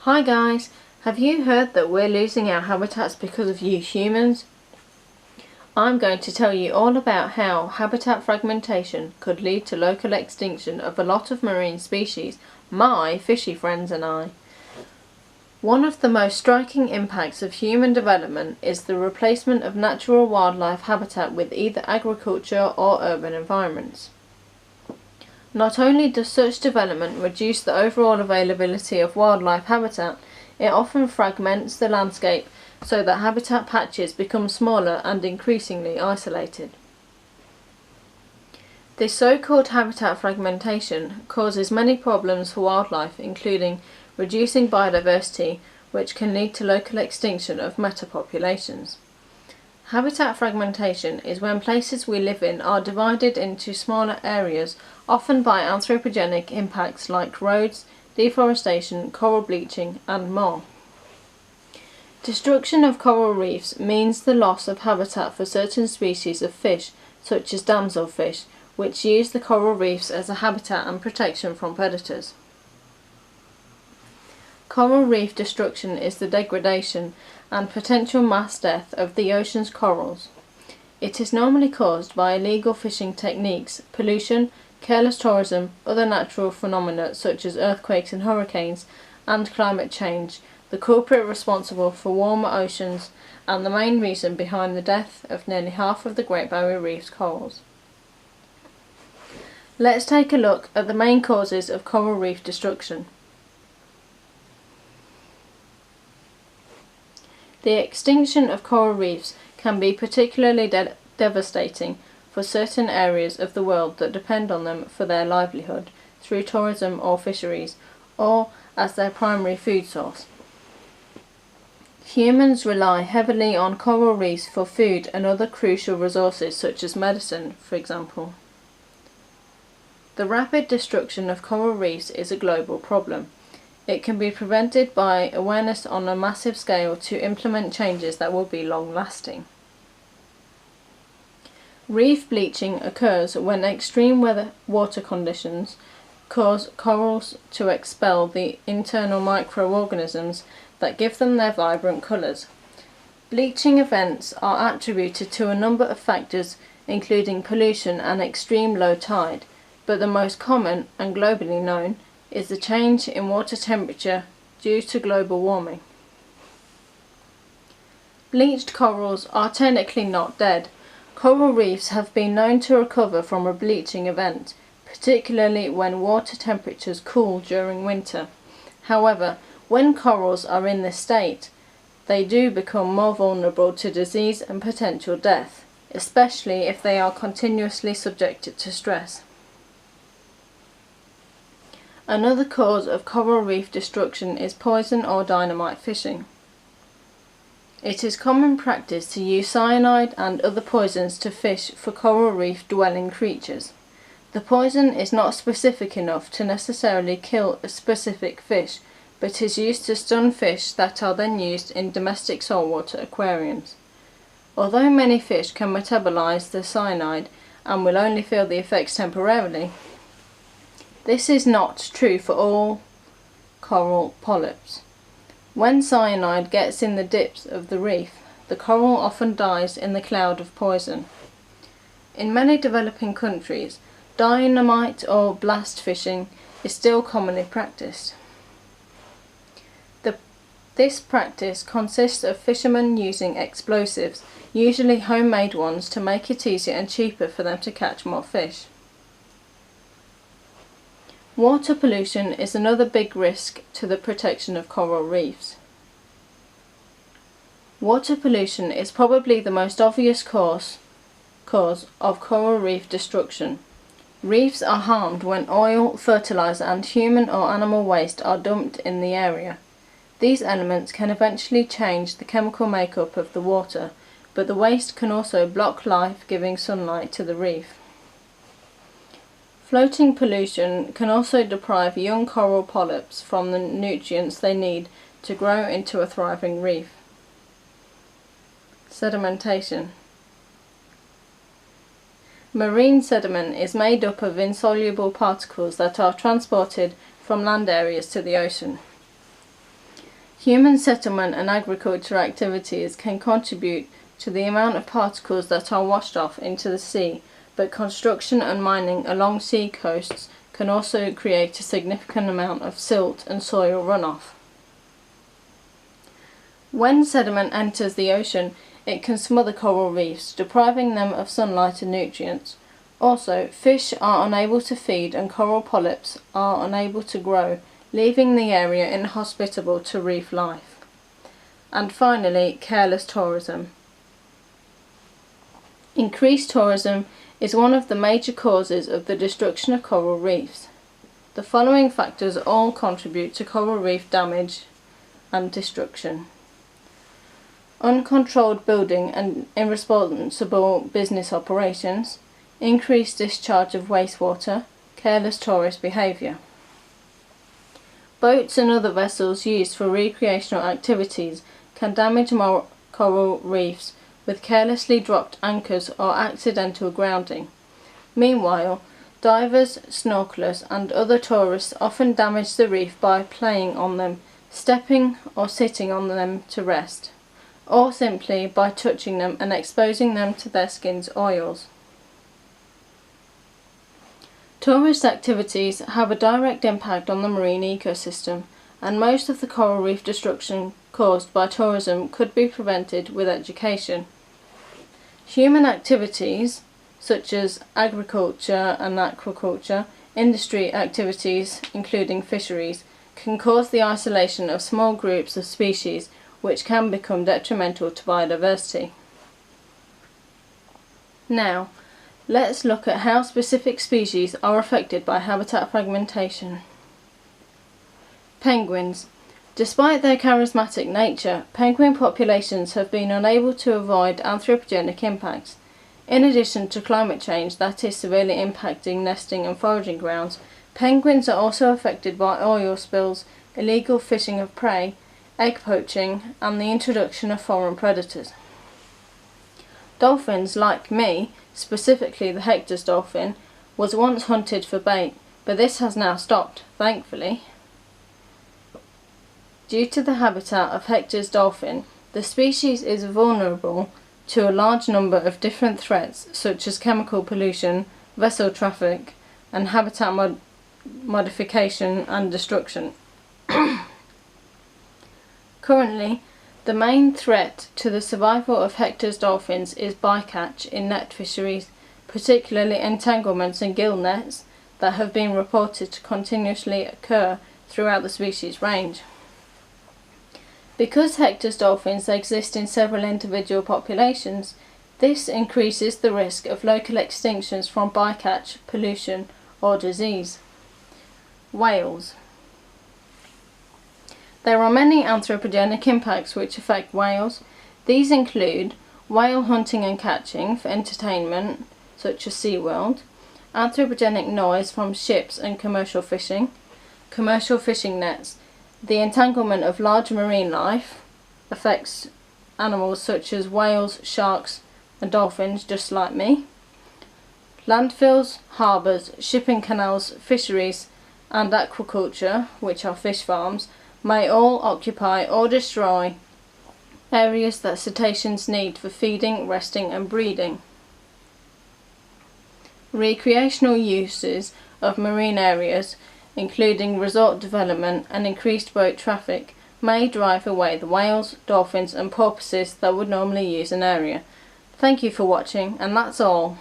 Hi guys, have you heard that we're losing our habitats because of you humans? I'm going to tell you all about how habitat fragmentation could lead to local extinction of a lot of marine species, my fishy friends and I. One of the most striking impacts of human development is the replacement of natural wildlife habitat with either agriculture or urban environments. Not only does such development reduce the overall availability of wildlife habitat, it often fragments the landscape so that habitat patches become smaller and increasingly isolated. This so-called habitat fragmentation causes many problems for wildlife, including reducing biodiversity, which can lead to local extinction of metapopulations. Habitat fragmentation is when places we live in are divided into smaller areas, often by anthropogenic impacts like roads, deforestation, coral bleaching, and more. Destruction of coral reefs means the loss of habitat for certain species of fish, such as damselfish, which use the coral reefs as a habitat and protection from predators. Coral reef destruction is the degradation and potential mass death of the ocean's corals. It is normally caused by illegal fishing techniques, pollution, careless tourism, other natural phenomena such as earthquakes and hurricanes, and climate change, the culprit responsible for warmer oceans and the main reason behind the death of nearly half of the Great Barrier Reef's corals. Let's take a look at the main causes of coral reef destruction. The extinction of coral reefs can be particularly devastating for certain areas of the world that depend on them for their livelihood, through tourism or fisheries, or as their primary food source. Humans rely heavily on coral reefs for food and other crucial resources such as medicine, for example. The rapid destruction of coral reefs is a global problem. It can be prevented by awareness on a massive scale to implement changes that will be long-lasting. Reef bleaching occurs when extreme water conditions cause corals to expel the internal microorganisms that give them their vibrant colours. Bleaching events are attributed to a number of factors, including pollution and extreme low tide, but the most common and globally known is the change in water temperature due to global warming. Bleached corals are technically not dead. Coral reefs have been known to recover from a bleaching event, particularly when water temperatures cool during winter. However, when corals are in this state, they do become more vulnerable to disease and potential death, especially if they are continuously subjected to stress. Another cause of coral reef destruction is poison or dynamite fishing. It is common practice to use cyanide and other poisons to fish for coral reef dwelling creatures. The poison is not specific enough to necessarily kill a specific fish, but is used to stun fish that are then used in domestic saltwater aquariums. Although many fish can metabolize the cyanide and will only feel the effects temporarily, this is not true for all coral polyps. When cyanide gets in the depths of the reef, the coral often dies in the cloud of poison. In many developing countries, dynamite or blast fishing is still commonly practiced. This practice consists of fishermen using explosives, usually homemade ones, to make it easier and cheaper for them to catch more fish. Water pollution is another big risk to the protection of coral reefs. Water pollution is probably the most obvious cause of coral reef destruction. Reefs are harmed when oil, fertilizer and human or animal waste are dumped in the area. These elements can eventually change the chemical makeup of the water, but the waste can also block life-giving sunlight to the reef. Floating pollution can also deprive young coral polyps from the nutrients they need to grow into a thriving reef. Sedimentation. Marine sediment is made up of insoluble particles that are transported from land areas to the ocean. Human settlement and agriculture activities can contribute to the amount of particles that are washed off into the sea, but construction and mining along sea coasts can also create a significant amount of silt and soil runoff. When sediment enters the ocean, it can smother coral reefs, depriving them of sunlight and nutrients. Also, fish are unable to feed and coral polyps are unable to grow, leaving the area inhospitable to reef life. And finally, careless tourism. Increased tourism is one of the major causes of the destruction of coral reefs. The following factors all contribute to coral reef damage and destruction: uncontrolled building and irresponsible business operations, increased discharge of wastewater, careless tourist behaviour. Boats and other vessels used for recreational activities can damage coral reefs with carelessly dropped anchors or accidental grounding. Meanwhile, divers, snorkelers and other tourists often damage the reef by playing on them, stepping or sitting on them to rest, or simply by touching them and exposing them to their skin's oils. Tourist activities have a direct impact on the marine ecosystem, and most of the coral reef destruction caused by tourism could be prevented with education. Human activities, such as agriculture and aquaculture, industry activities, including fisheries, can cause the isolation of small groups of species, which can become detrimental to biodiversity. Now, let's look at how specific species are affected by habitat fragmentation. Penguins. Despite their charismatic nature, penguin populations have been unable to avoid anthropogenic impacts. In addition to climate change that is severely impacting nesting and foraging grounds, penguins are also affected by oil spills, illegal fishing of prey, egg poaching, and the introduction of foreign predators. Dolphins, like me, specifically the Hector's dolphin, was once hunted for bait, but this has now stopped, thankfully. Due to the habitat of Hector's dolphin, the species is vulnerable to a large number of different threats such as chemical pollution, vessel traffic, and habitat modification and destruction. Currently, the main threat to the survival of Hector's dolphins is bycatch in net fisheries, particularly entanglements and gill nets that have been reported to continuously occur throughout the species range. Because Hector's dolphins exist in several individual populations, this increases the risk of local extinctions from bycatch, pollution, or disease. Whales. There are many anthropogenic impacts which affect whales. These include whale hunting and catching for entertainment, such as SeaWorld, anthropogenic noise from ships and commercial fishing nets. The entanglement of large marine life affects animals such as whales, sharks, and dolphins, just like me. Landfills, harbours, shipping canals, fisheries, and aquaculture, which are fish farms, may all occupy or destroy areas that cetaceans need for feeding, resting, and breeding. Recreational uses of marine areas, including resort development and increased boat traffic, may drive away the whales, dolphins, and porpoises that would normally use an area. Thank you for watching, and that's all.